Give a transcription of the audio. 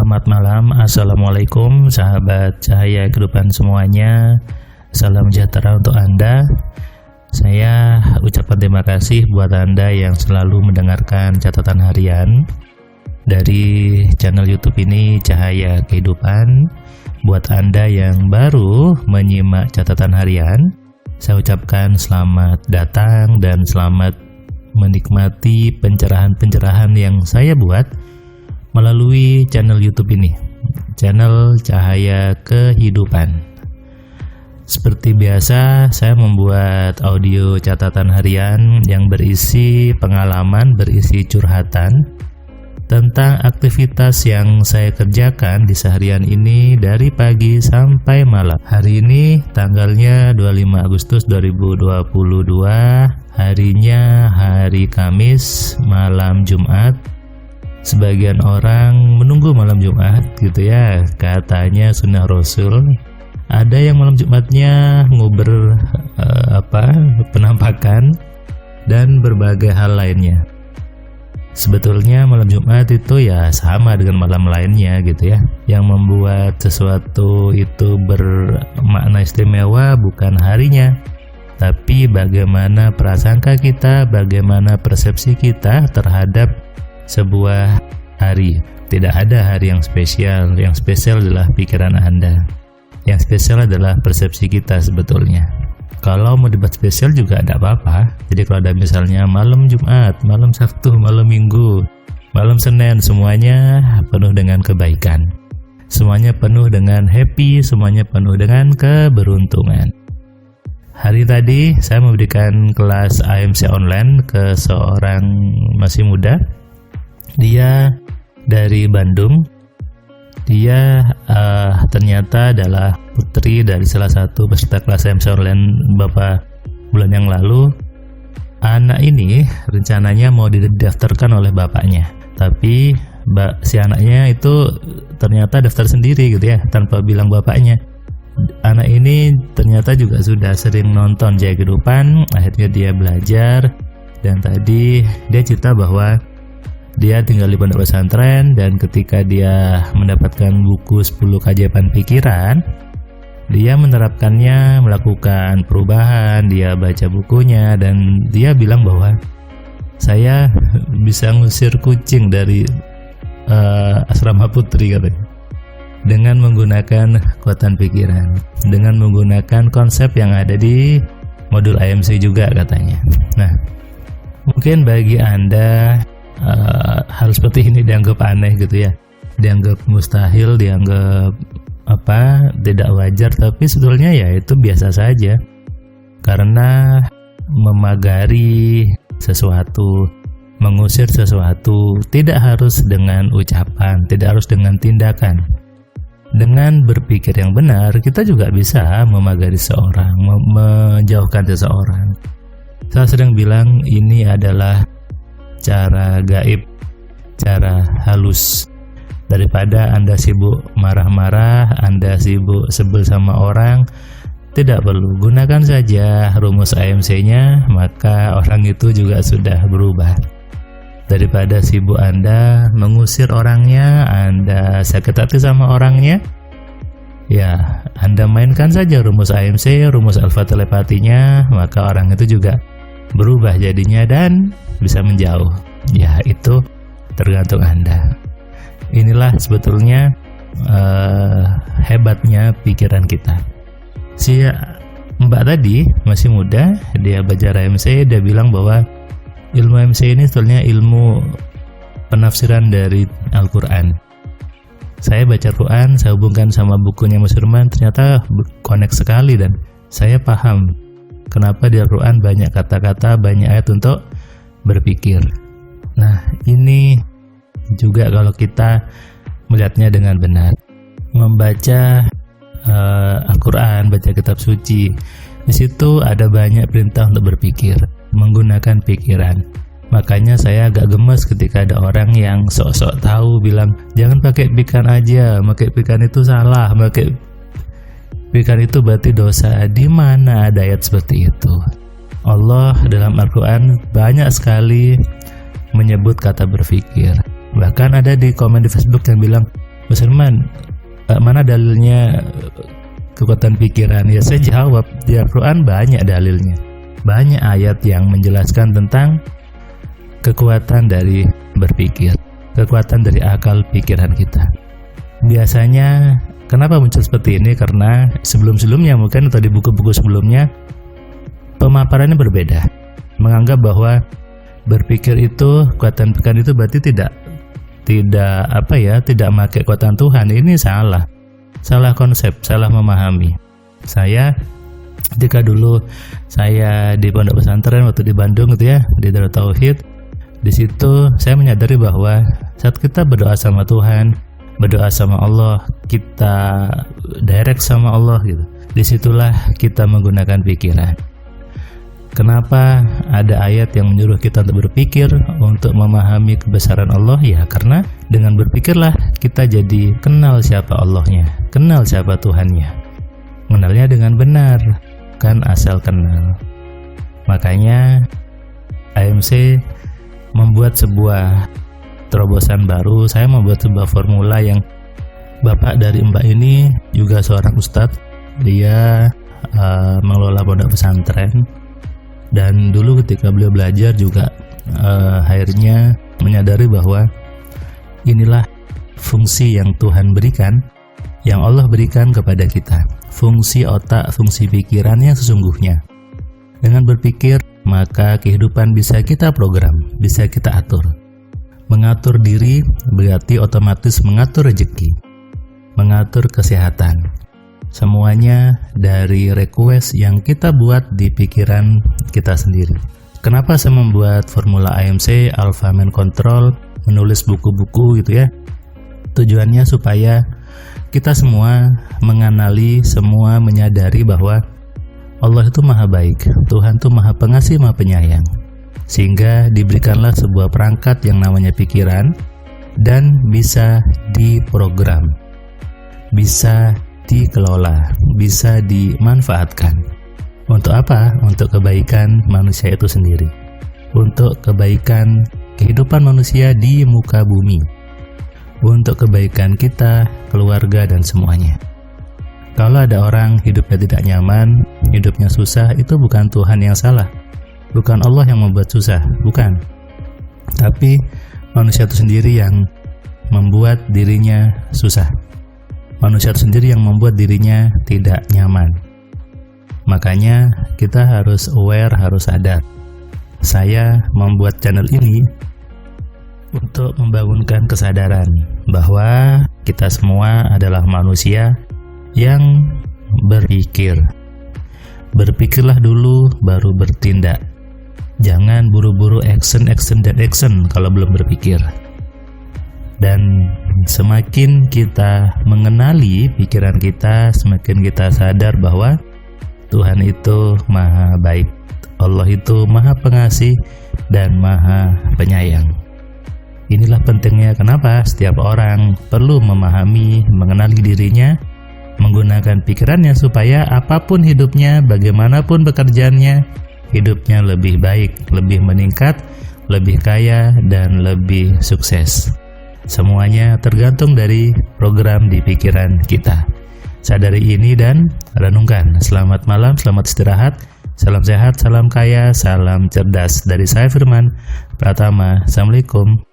Selamat malam, Assalamualaikum sahabat cahaya kehidupan semuanya. Salam sejahtera untuk Anda. Saya ucapkan terima kasih buat Anda yang selalu mendengarkan catatan harian dari channel YouTube ini, Cahaya Kehidupan. Buat Anda yang baru menyimak catatan harian, saya ucapkan selamat datang dan selamat menikmati pencerahan-pencerahan yang saya buat melalui channel YouTube ini, channel Cahaya Kehidupan. Seperti biasa, saya membuat audio catatan harian yang berisi pengalaman, berisi curhatan tentang aktivitas yang saya kerjakan di seharian ini dari pagi sampai malam. Hari ini tanggalnya 25 Agustus 2022, harinya hari Kamis, malam Jumat. Sebagian orang menunggu malam Jumat gitu ya, katanya sunnah Rasul. Ada yang malam Jumatnya nguber penampakan dan berbagai hal lainnya. Sebetulnya malam Jumat itu ya sama dengan malam lainnya gitu ya. Yang membuat sesuatu itu bermakna istimewa bukan harinya, tapi bagaimana prasangka kita, bagaimana persepsi kita terhadap sebuah hari. Tidak ada hari yang spesial. Yang spesial adalah pikiran Anda. Yang spesial adalah persepsi kita sebetulnya. Kalau mau dibuat spesial juga tidak apa-apa. Jadi kalau ada misalnya malam Jumat, malam Sabtu, malam Minggu, malam Senin, semuanya penuh dengan kebaikan. Semuanya penuh dengan happy, semuanya penuh dengan keberuntungan. Hari tadi saya memberikan kelas AMC online ke seorang masih muda. Dia dari Bandung. Dia ternyata adalah putri dari salah satu peserta kelas AMC online beberapa bulan yang lalu. Anak ini rencananya mau didaftarkan oleh bapaknya, tapi si anaknya itu ternyata daftar sendiri gitu ya, tanpa bilang bapaknya. Anak ini ternyata juga sudah sering nonton Cahaya Kehidupan. Akhirnya dia belajar, dan tadi dia cerita bahwa dia tinggal di pondok pesantren, dan ketika dia mendapatkan buku 10 keajaiban pikiran, dia menerapkannya, melakukan perubahan. Dia baca bukunya dan dia bilang bahwa saya bisa ngusir kucing dari asrama putri katanya, dengan menggunakan kekuatan pikiran, dengan menggunakan konsep yang ada di modul AMC juga katanya. Nah, mungkin bagi Anda hal seperti ini dianggap aneh gitu ya, dianggap mustahil, dianggap tidak wajar, tapi sebetulnya ya itu biasa saja. Karena memagari sesuatu, mengusir sesuatu tidak harus dengan ucapan, tidak harus dengan tindakan. Dengan berpikir yang benar, kita juga bisa memagari seseorang, menjauhkan seseorang. Saya sering bilang ini adalah cara gaib, cara halus. Daripada Anda sibuk marah-marah, Anda sibuk sebel sama orang, tidak perlu. Gunakan saja rumus AMC-nya, maka orang itu juga sudah berubah. Daripada sibuk Anda mengusir orangnya, Anda sakit hati sama orangnya, ya Anda mainkan saja rumus AMC, rumus alfa telepatinya, maka orang itu juga berubah jadinya dan bisa menjauh. Ya, itu tergantung Anda. Inilah sebetulnya hebatnya pikiran kita. Si Mbak tadi masih muda, dia belajar AMC, dia bilang bahwa ilmu AMC ini sebetulnya ilmu penafsiran dari Al-Quran. Saya baca Quran, saya hubungkan sama bukunya Mas Firman, ternyata connect sekali, dan saya paham kenapa di Al-Quran banyak kata-kata, banyak ayat untuk berpikir. Nah, ini juga kalau kita melihatnya dengan benar, membaca Al-Quran, baca kitab suci, di situ ada banyak perintah untuk berpikir, menggunakan pikiran. Makanya saya agak gemes ketika ada orang yang sok-sok tahu bilang jangan pakai pikiran aja, pakai pikiran itu salah, pakai pikiran itu berarti dosa. Di mana ada ayat seperti itu? Allah dalam Al-Quran banyak sekali menyebut kata berpikir. Bahkan ada di komen di Facebook yang bilang, Mas Herman, mana dalilnya kekuatan pikiran? Ya saya jawab, di Al-Quran banyak dalilnya. Banyak ayat yang menjelaskan tentang kekuatan dari berpikir, kekuatan dari akal pikiran kita. Biasanya kenapa muncul seperti ini? Karena sebelum-sebelumnya mungkin atau di buku-buku sebelumnya pemaparannya berbeda. Menganggap bahwa berpikir itu, kekuatan pikiran itu berarti tidak pakai kekuatan Tuhan. Ini salah konsep, salah memahami. Saya ketika dulu saya di pondok pesantren waktu di Bandung gitu ya, di Darut Tauhid, di situ saya menyadari bahwa saat kita berdoa sama Tuhan, berdoa sama Allah, kita direct sama Allah gitu. Disitulah kita menggunakan pikiran. Kenapa ada ayat yang menyuruh kita untuk berpikir, untuk memahami kebesaran Allah? Ya karena dengan berpikirlah kita jadi kenal siapa Allahnya, kenal siapa Tuhannya. Mengenalnya dengan benar, kan asal kenal. Makanya AMC membuat sebuah terobosan baru. Saya membuat sebuah formula yang bapak dari Mbak ini juga seorang ustadz. Dia mengelola pondok pesantren. Dan dulu ketika beliau belajar juga akhirnya menyadari bahwa inilah fungsi yang Tuhan berikan, yang Allah berikan kepada kita. Fungsi otak, fungsi pikiran yang sesungguhnya. Dengan berpikir, maka kehidupan bisa kita program, bisa kita atur. Mengatur diri berarti otomatis mengatur rezeki, mengatur kesehatan. Semuanya dari request yang kita buat di pikiran kita sendiri. Kenapa saya membuat formula AMC, Alpha Mind Control, menulis buku-buku gitu ya? Tujuannya supaya kita semua mengenali, semua menyadari bahwa Allah itu maha baik, Tuhan itu maha pengasih, maha penyayang. Sehingga diberikanlah sebuah perangkat yang namanya pikiran dan bisa diprogram, bisa dikelola, bisa dimanfaatkan. Untuk apa? Untuk kebaikan manusia itu sendiri, untuk kebaikan kehidupan manusia di muka bumi, untuk kebaikan kita, keluarga, dan semuanya. Kalau ada orang hidupnya tidak nyaman, hidupnya susah, itu bukan Tuhan yang salah, bukan Allah yang membuat susah, bukan. Tapi manusia itu sendiri yang membuat dirinya susah. Manusia itu sendiri yang membuat dirinya tidak nyaman. Makanya kita harus aware, harus sadar. Saya membuat channel ini untuk membangunkan kesadaran bahwa kita semua adalah manusia yang berpikir. Berpikirlah dulu baru bertindak. Jangan buru-buru action kalau belum berpikir. Dan semakin kita mengenali pikiran kita, semakin kita sadar bahwa Tuhan itu maha baik, Allah itu maha pengasih dan maha penyayang. Inilah pentingnya kenapa setiap orang perlu memahami, mengenali dirinya, menggunakan pikirannya supaya apapun hidupnya, bagaimanapun pekerjaannya, hidupnya lebih baik, lebih meningkat, lebih kaya, dan lebih sukses. Semuanya tergantung dari program di pikiran kita. Sadari ini dan renungkan. Selamat malam, selamat istirahat. Salam sehat, salam kaya, salam cerdas. Dari saya Firman Pratama. Assalamualaikum.